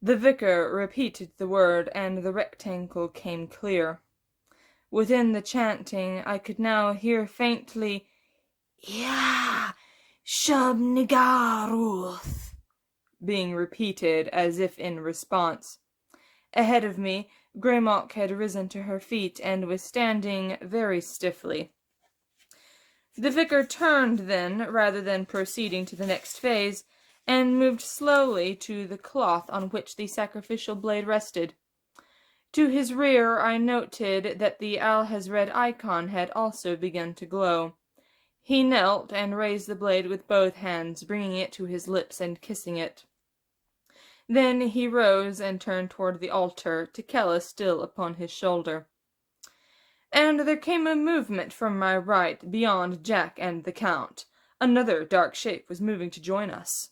The vicar repeated the word, and the rectangle came clear. Within the chanting I could now hear faintly, "Ya, Shub-Nigaruth," being repeated as if in response. Ahead of me, Greymock had risen to her feet and was standing very stiffly. The vicar turned then, rather than proceeding to the next phase, and moved slowly to the cloth on which the sacrificial blade rested. To his rear I noted that the Alhazred icon had also begun to glow. He knelt and raised the blade with both hands, bringing it to his lips and kissing it. Then he rose and turned toward the altar, Tekela still upon his shoulder. And there came a movement from my right, beyond Jack and the Count. Another dark shape was moving to join us.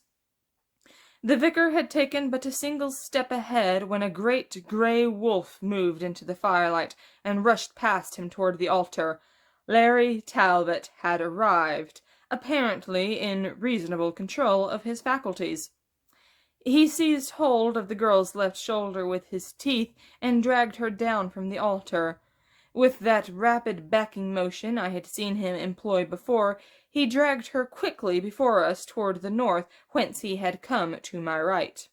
The vicar had taken but a single step ahead when a great grey wolf moved into the firelight and rushed past him toward the altar. Larry Talbot had arrived, apparently in reasonable control of his faculties. He seized hold of the girl's left shoulder with his teeth and dragged her down from the altar. With that rapid backing motion I had seen him employ before, he dragged her quickly before us toward the north, whence he had come to my right.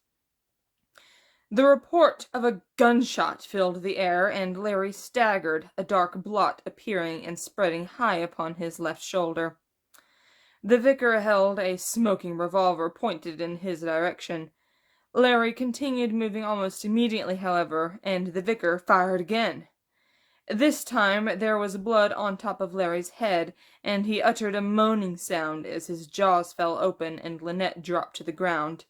The report of a gunshot filled the air, and Larry staggered, a dark blot appearing and spreading high upon his left shoulder. The vicar held a smoking revolver pointed in his direction. Larry continued moving almost immediately, however, and the vicar fired again. This time there was blood on top of Larry's head, and he uttered a moaning sound as his jaws fell open and Lynette dropped to the ground.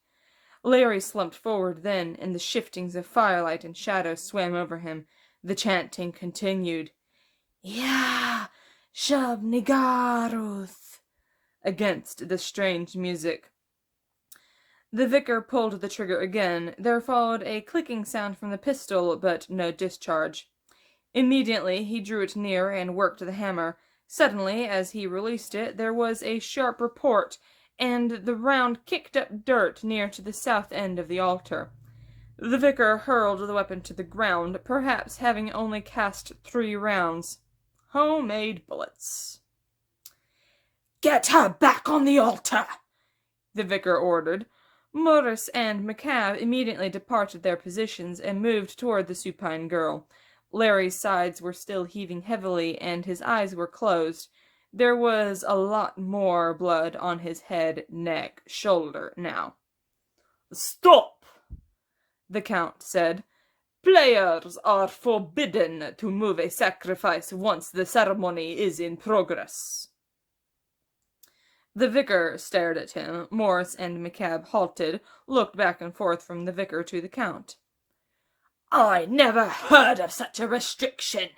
Larry slumped forward then, and the shiftings of firelight and shadow swam over him. The chanting continued. "Ya, Shub-Nigaruth," against the strange music. The vicar pulled the trigger again. There followed a clicking sound from the pistol, but no discharge. Immediately he drew it near and worked the hammer. Suddenly, as he released it, there was a sharp report, and the round kicked up dirt near to the south end of the altar. The vicar hurled the weapon to the ground, perhaps having only cast 3 rounds. Homemade bullets. "Get her back on the altar," the vicar ordered. Morris and McCabe immediately departed their positions and moved toward the supine girl. Larry's sides were still heaving heavily, and his eyes were closed. There was a lot more blood on his head, neck, shoulder now. "Stop," the Count said. "Players are forbidden to move a sacrifice once the ceremony is in progress." The vicar stared at him. Morris and McCabe halted, looked back and forth from the vicar to the Count. "I never heard of such a restriction,"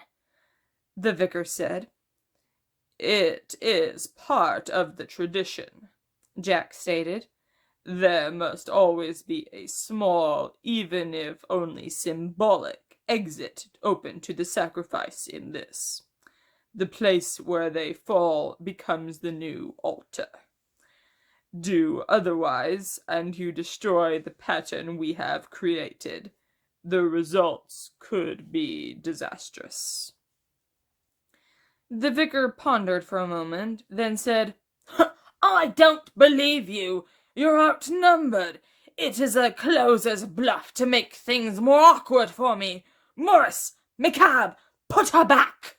the vicar said. "It is part of the tradition," Jack stated. "There must always be a small, even if only symbolic, exit open to the sacrifice in this. The place where they fall becomes the new altar. Do otherwise, and you destroy the pattern we have created. The results could be disastrous." The vicar pondered for a moment, then said, "I don't believe you. You're outnumbered. It is a closer's bluff to make things more awkward for me. Morris, McCabe, put her back."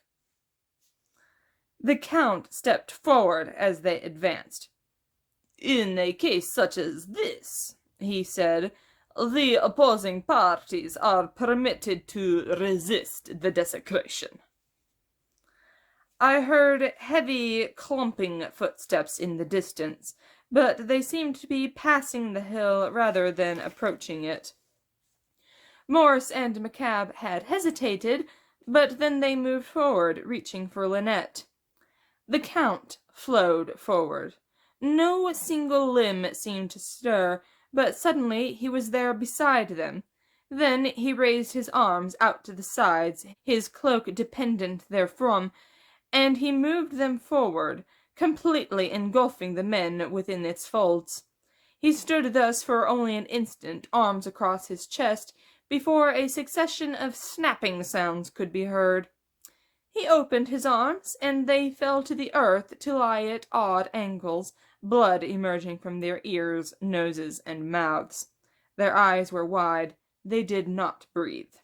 The Count stepped forward as they advanced. "In a case such as this," he said, "the opposing parties are permitted to resist the desecration." I heard heavy, clumping footsteps in the distance, but they seemed to be passing the hill rather than approaching it. Morris and McCabe had hesitated, but then they moved forward, reaching for Lynette. The Count flowed forward. No single limb seemed to stir, but suddenly he was there beside them. Then he raised his arms out to the sides, his cloak dependent therefrom, and he moved them forward, completely engulfing the men within its folds. He stood thus for only an instant, arms across his chest, before a succession of snapping sounds could be heard. He opened his arms, and they fell to the earth to lie at odd angles, blood emerging from their ears, noses, and mouths. Their eyes were wide. They did not breathe.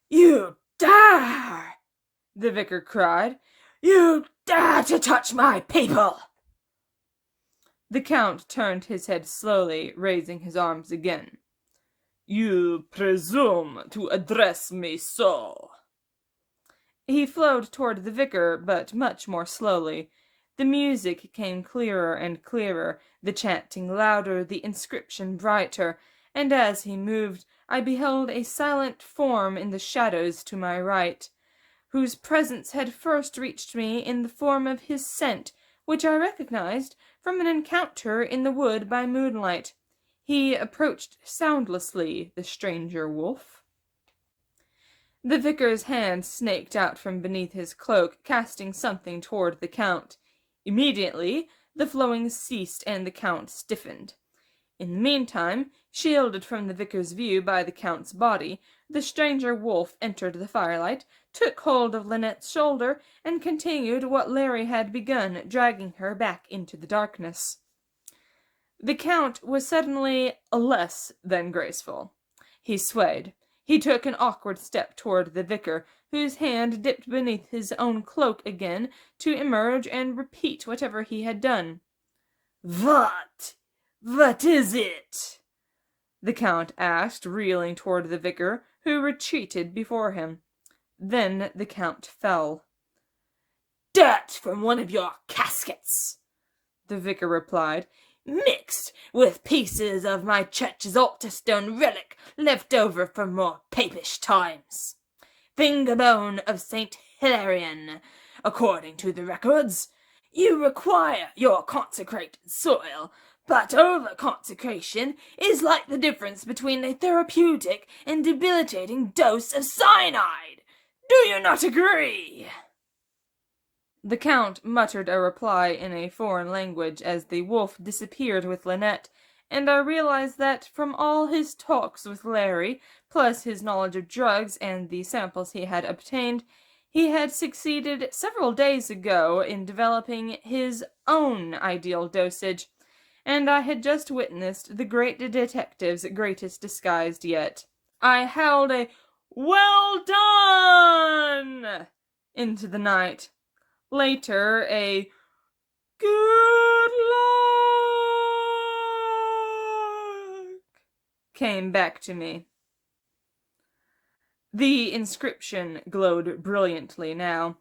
"You dare!" the vicar cried. "You dare to touch my people!" The Count turned his head slowly, raising his arms again. "You presume to address me so?" He flowed toward the vicar, but much more slowly. The music came clearer and clearer, the chanting louder, the inscription brighter, and as he moved, I beheld a silent form in the shadows to my right, whose presence had first reached me in the form of his scent, which I recognized from an encounter in the wood by moonlight. He approached soundlessly, the stranger wolf. The vicar's hand snaked out from beneath his cloak, casting something toward the Count. Immediately, the flowing ceased and the Count stiffened. In the meantime, shielded from the vicar's view by the Count's body, the stranger wolf entered the firelight, took hold of Lynette's shoulder, and continued what Larry had begun, dragging her back into the darkness. The Count was suddenly less than graceful. He swayed. He took an awkward step toward the vicar, whose hand dipped beneath his own cloak again to emerge and repeat whatever he had done. "What? What is it?" the Count asked, reeling toward the vicar, who retreated before him. Then the Count fell. "Dirt from one of your caskets," the vicar replied, "mixed with pieces of my church's altar-stone relic left over from more papish times. Finger-bone of St. Hilarion, according to the records. You require your consecrated soil, but over-consecration is like the difference between a therapeutic and debilitating dose of cyanide. Do you not agree?" The Count muttered a reply in a foreign language as the wolf disappeared with Lynette, and I realized that from all his talks with Larry, plus his knowledge of drugs and the samples he had obtained, he had succeeded several days ago in developing his own ideal dosage, and I had just witnessed the great detective's greatest disguise yet. I howled a "Well done!" into the night. Later, a "Good luck" came back to me. The inscription glowed brilliantly now.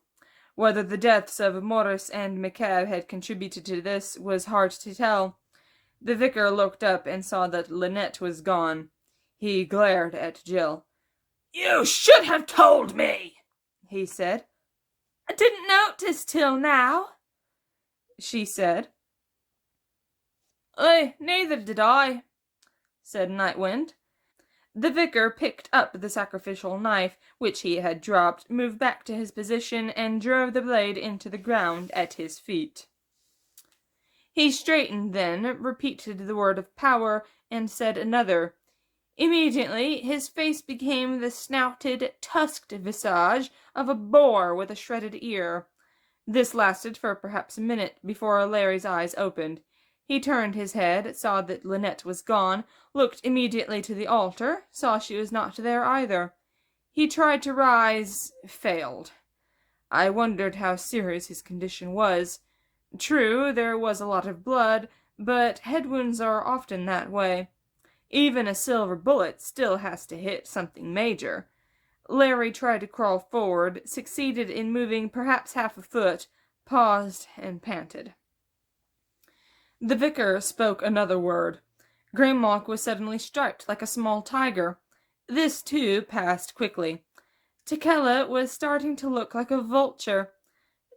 Whether the deaths of Morris and McCabe had contributed to this was hard to tell. The vicar looked up and saw that Lynette was gone. He glared at Jill. "You should have told me," he said. "I didn't notice till now," she said. Neither did I," said Nightwind. The vicar picked up the sacrificial knife, which he had dropped, moved back to his position, and drove the blade into the ground at his feet. He straightened then, repeated the word of power, and said another. Immediately, his face became the snouted, tusked visage of a boar with a shredded ear. This lasted for perhaps a minute before Larry's eyes opened. He turned his head, saw that Lynette was gone, looked immediately to the altar, saw she was not there either. He tried to rise, failed. I wondered how serious his condition was. True, there was a lot of blood, but head wounds are often that way. Even a silver bullet still has to hit something major. Larry tried to crawl forward, succeeded in moving perhaps half a foot, paused, and panted. The vicar spoke another word. Greymock was suddenly striped like a small tiger. This, too, passed quickly. Tekela was starting to look like a vulture.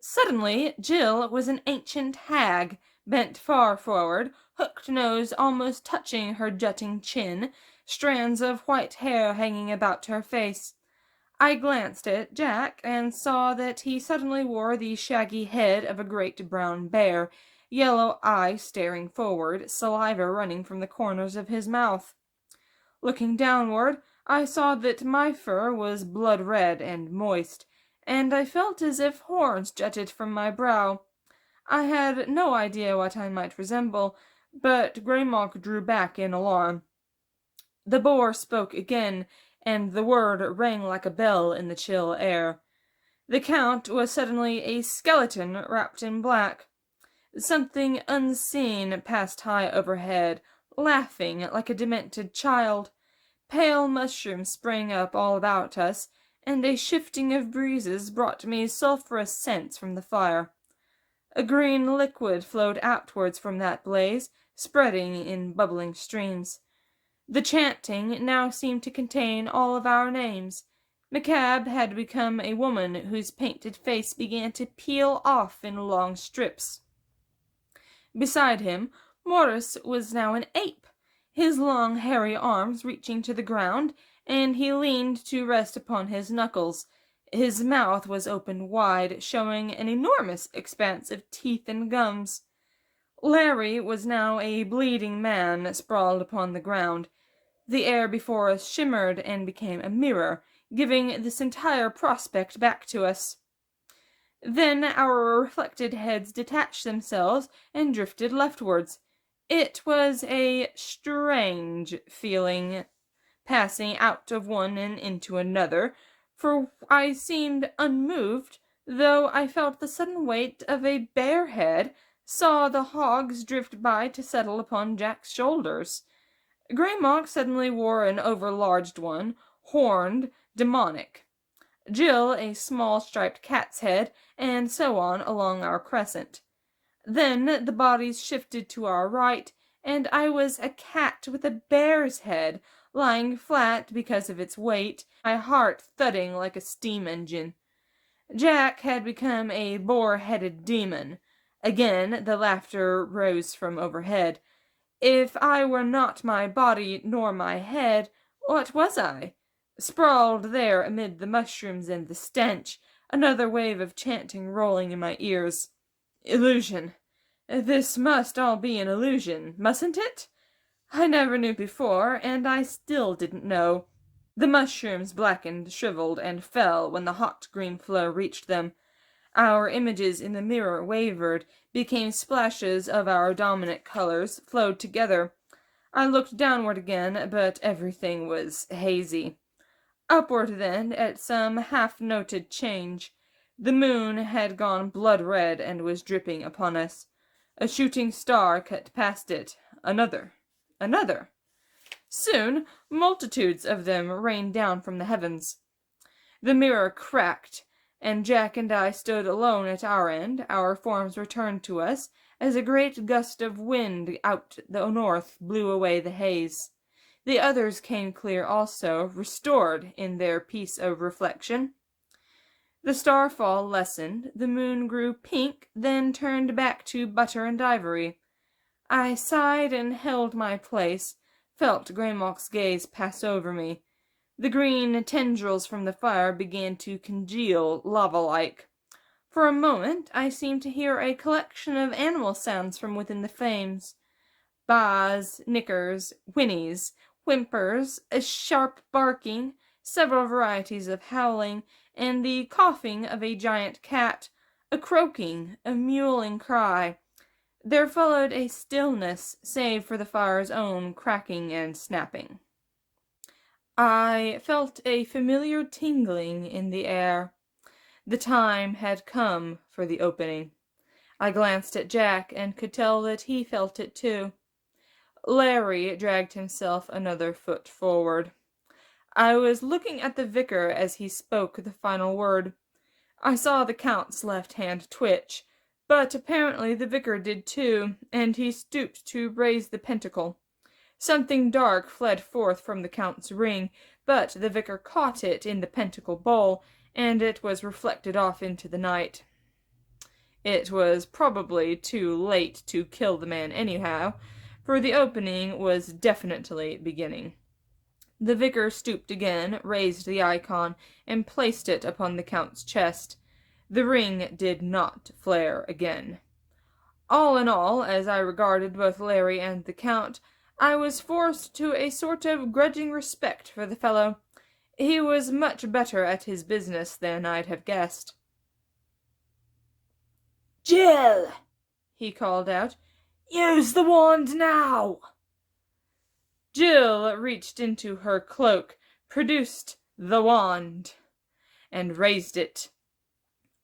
Suddenly, Jill was an ancient hag, bent far forward, hooked nose almost touching her jutting chin, strands of white hair hanging about her face. I glanced at Jack and saw that he suddenly wore the shaggy head of a great brown bear, yellow eye staring forward, saliva running from the corners of his mouth. Looking downward, I saw that my fur was blood-red and moist, and I felt as if horns jutted from my brow. I had no idea what I might resemble, but Greymock drew back in alarm. The boar spoke again, and the word rang like a bell in the chill air. The Count was suddenly a skeleton wrapped in black. Something unseen passed high overhead, laughing like a demented child. Pale mushrooms sprang up all about us, and a shifting of breezes brought me sulphurous scents from the fire. A green liquid flowed outwards from that blaze, spreading in bubbling streams. The chanting now seemed to contain all of our names. McCabe had become a woman whose painted face began to peel off in long strips. Beside him, Morris was now an ape, his long hairy arms reaching to the ground, and he leaned to rest upon his knuckles. His mouth was open wide, showing an enormous expanse of teeth and gums. Larry was now a bleeding man sprawled upon the ground. The air before us shimmered and became a mirror, giving this entire prospect back to us. Then our reflected heads detached themselves and drifted leftwards. It was a strange feeling, passing out of one and into another, for I seemed unmoved, though I felt the sudden weight of a bare head, saw the hogs drift by to settle upon Jack's shoulders. Greymock suddenly wore an overlarged one, horned, demonic. Jill a small striped cat's head, and so on along our crescent. Then the bodies shifted to our right, and I was a cat with a bear's head, lying flat because of its weight, my heart thudding like a steam engine. Jack had become a boar-headed demon. Again the laughter rose from overhead. If I were not my body nor my head, what was I? Sprawled there amid the mushrooms and the stench, another wave of chanting rolling in my ears. Illusion. This must all be an illusion, mustn't it? I never knew before, and I still didn't know. The mushrooms blackened, shriveled, and fell when the hot green flow reached them. Our images in the mirror wavered, became splashes of our dominant colors, flowed together. I looked downward again, but everything was hazy. Upward then, at some half-noted change. The moon had gone blood-red and was dripping upon us. A shooting star cut past it. Another. Soon, multitudes of them rained down from the heavens. The mirror cracked, and Jack and I stood alone at our end, our forms returned to us, as a great gust of wind out the north blew away the haze. The others came clear also, restored in their peace of reflection. The starfall lessened, the moon grew pink, then turned back to butter and ivory. I sighed and held my place, felt Greymock's gaze pass over me. The green tendrils from the fire began to congeal, lava-like. For a moment I seemed to hear a collection of animal sounds from within the flames. Baas, nickers, whinnies, whimpers, a sharp barking, several varieties of howling, and the coughing of a giant cat, a croaking, a mewling cry. There followed a stillness, save for the fire's own cracking and snapping. I felt a familiar tingling in the air. The time had come for the opening. I glanced at Jack and could tell that he felt it too. Larry dragged himself another foot forward. I was looking at the vicar as he spoke the final word. I saw the Count's left hand twitch, but apparently the vicar did too, and he stooped to raise the pentacle. Something dark fled forth from the Count's ring, but the vicar caught it in the pentacle bowl, and it was reflected off into the night. It was probably too late to kill the man anyhow, for the opening was definitely beginning. The vicar stooped again, raised the icon, and placed it upon the Count's chest. The ring did not flare again. All in all, as I regarded both Larry and the Count, I was forced to a sort of grudging respect for the fellow. He was much better at his business than I'd have guessed. "Jill!" he called out. "Use the wand now!" Jill reached into her cloak, produced the wand, and raised it.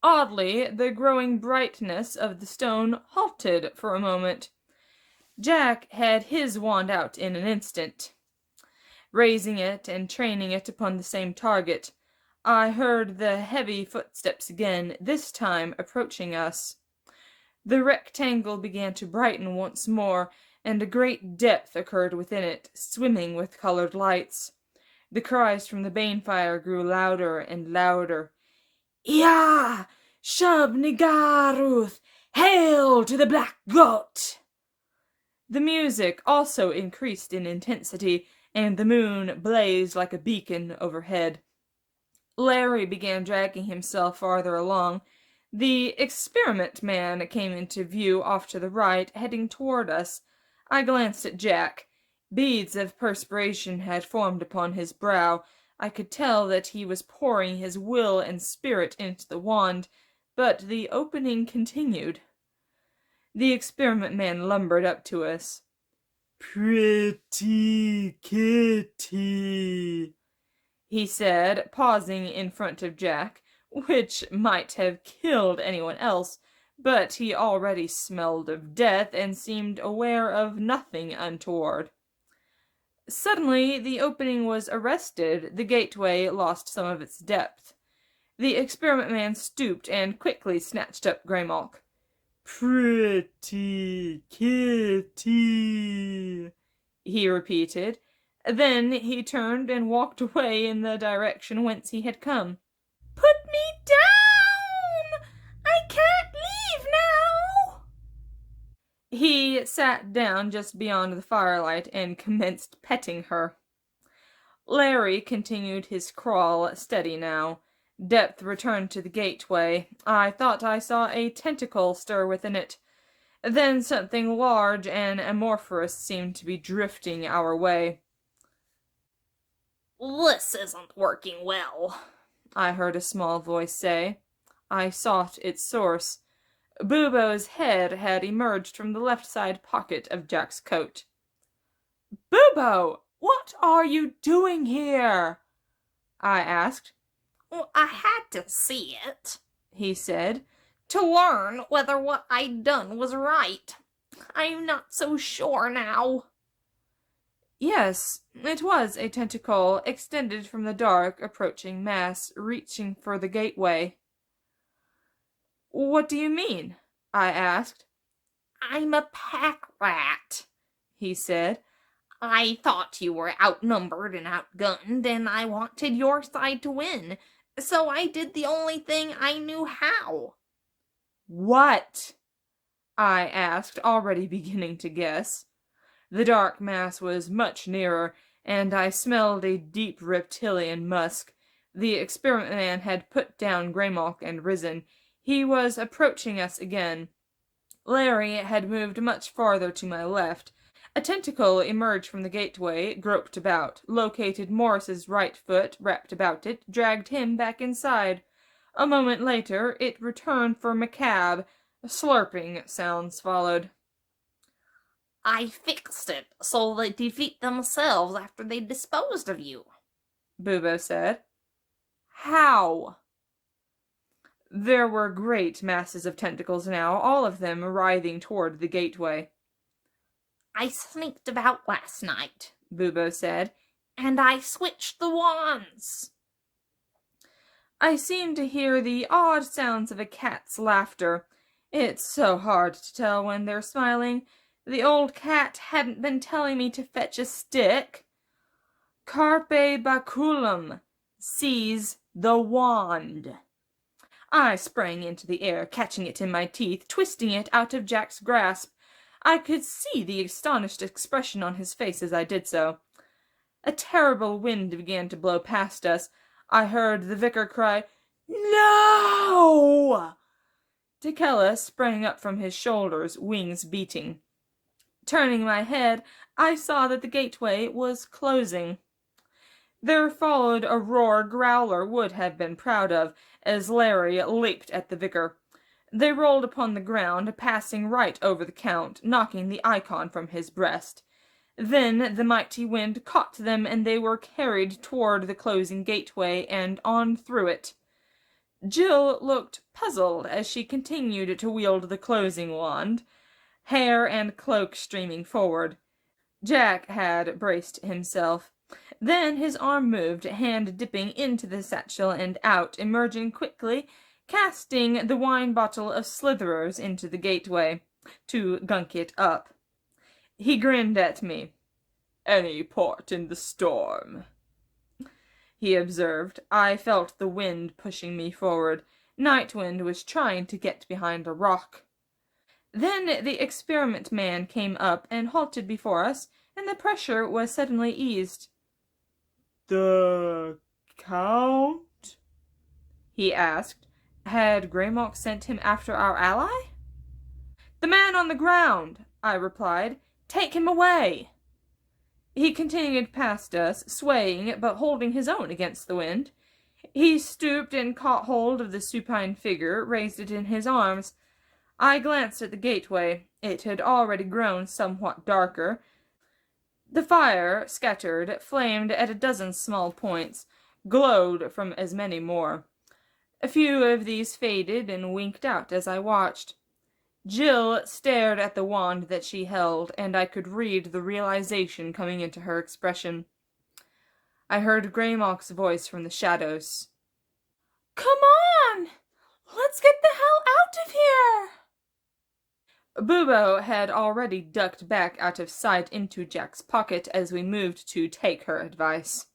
Oddly, the growing brightness of the stone halted for a moment. Jack had his wand out in an instant. Raising it and training it upon the same target, I heard the heavy footsteps again, this time approaching us. The rectangle began to brighten once more, and a great depth occurred within it, swimming with colored lights. The cries from the Banefire grew louder and louder. "Yah! Shub-Nigaruth! Hail to the Black Goat!" The music also increased in intensity, and the moon blazed like a beacon overhead. Larry began dragging himself farther along. The experiment man came into view off to the right, heading toward us. I glanced at Jack. Beads of perspiration had formed upon his brow. I could tell that he was pouring his will and spirit into the wand, but the opening continued. The experiment man lumbered up to us. "Pretty kitty," he said, pausing in front of Jack, which might have killed anyone else, but he already smelled of death and seemed aware of nothing untoward. Suddenly, the opening was arrested. The gateway lost some of its depth. The experiment man stooped and quickly snatched up Greymalk. "Pretty kitty," he repeated. Then he turned and walked away in the direction whence he had come. "Put me down! I can't leave now!" He sat down just beyond the firelight and commenced petting her. Larry continued his crawl, steady now. Depth returned to the gateway. I thought I saw a tentacle stir within it. Then something large and amorphous seemed to be drifting our way. "This isn't working well," I heard a small voice say. I sought its source. Bubo's head had emerged from the left side pocket of Jack's coat. "Bubo, what are you doing here?" I asked. "Well, I had to see it," he said, "to learn whether what I'd done was right. I'm not so sure now." Yes, it was a tentacle extended from the dark, approaching mass, reaching for the gateway. "What do you mean?" I asked. "I'm a pack rat," he said. "I thought you were outnumbered and outgunned, and I wanted your side to win, so I did the only thing I knew how." "What?" I asked, already beginning to guess. The dark mass was much nearer, and I smelled a deep reptilian musk. The experiment man had put down Greymalk and risen. He was approaching us again. Larry had moved much farther to my left. A tentacle emerged from the gateway, groped about, located Morris's right foot, wrapped about it, dragged him back inside. A moment later, it returned for McCab. Slurping sounds followed. "I fixed it so they defeat themselves after they disposed of you," Bubo said. "How?" There were great masses of tentacles now, all of them writhing toward the gateway. "I sneaked about last night," Bubo said, "and I switched the wands." I seemed to hear the odd sounds of a cat's laughter. It's so hard to tell when they're smiling. The old cat hadn't been telling me to fetch a stick. Carpe baculum. Seize the wand. I sprang into the air, catching it in my teeth, twisting it out of Jack's grasp. I could see the astonished expression on his face as I did so. A terrible wind began to blow past us. I heard the vicar cry, "No!" Tekela sprang up from his shoulders, wings beating. Turning my head, I saw that the gateway was closing. There followed a roar Growler would have been proud of, as Larry leaped at the vicar. They rolled upon the ground, passing right over the Count, knocking the icon from his breast. Then the mighty wind caught them, and they were carried toward the closing gateway and on through it. Jill looked puzzled as she continued to wield the closing wand, hair and cloak streaming forward. Jack had braced himself. Then his arm moved, hand dipping into the satchel and out, emerging quickly, casting the wine bottle of Slitherers into the gateway, to gunk it up. He grinned at me. "Any port in the storm," he observed. I felt the wind pushing me forward. Nightwind was trying to get behind a rock. Then the experiment man came up and halted before us, and the pressure was suddenly eased. "The Count?" he asked. Had Greymalk sent him after our ally? "The man on the ground," I replied. "Take him away." He continued past us, swaying but holding his own against the wind. He stooped and caught hold of the supine figure, raised it in his arms. I glanced at the gateway. It had already grown somewhat darker. The fire, scattered, flamed at a dozen small points, glowed from as many more. A few of these faded and winked out as I watched. Jill stared at the wand that she held, and I could read the realization coming into her expression. I heard Greymalk's voice from the shadows. "Come on! Let's get the hell out of here!" Bubo had already ducked back out of sight into Jack's pocket as we moved to take her advice.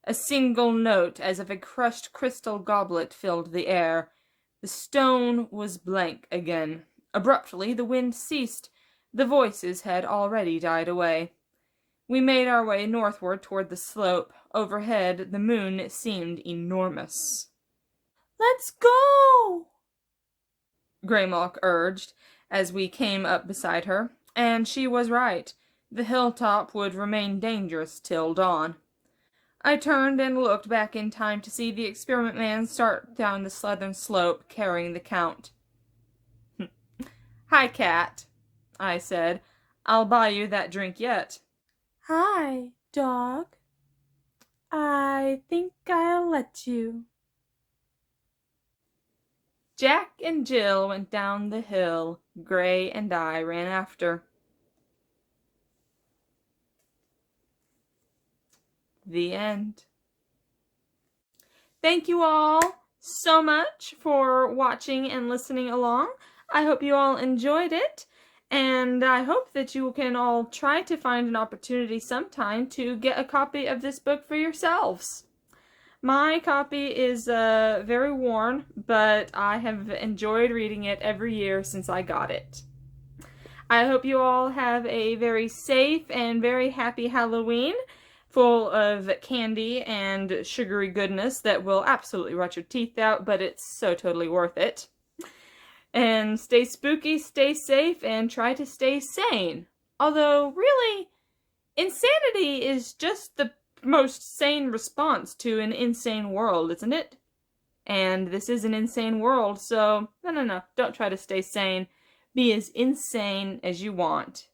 A single note, as of a crushed crystal goblet, filled the air. The stone was blank again. Abruptly, the wind ceased. The voices had already died away. We made our way northward toward the slope. Overhead, the moon seemed enormous. "Let's go!" Greymalk urged, as we came up beside her, and she was right. The hilltop would remain dangerous till dawn. I turned and looked back in time to see the experiment man start down the southern slope, carrying the Count. "Hi, Cat," I said. "I'll buy you that drink yet." "Hi, dog. I think I'll let you." Jack and Jill went down the hill. Gray and I ran after. The end. Thank you all so much for watching and listening along. I hope you all enjoyed it, and I hope that you can all try to find an opportunity sometime to get a copy of this book for yourselves. My copy is very worn, but I have enjoyed reading it every year since I got it. I hope you all have a very safe and very happy Halloween, full of candy and sugary goodness that will absolutely rot your teeth out, but it's so totally worth it. And stay spooky, stay safe, and try to stay sane. Although, really, insanity is just the most sane response to an insane world, isn't it? And this is an insane world, so no, don't try to stay sane. Be as insane as you want.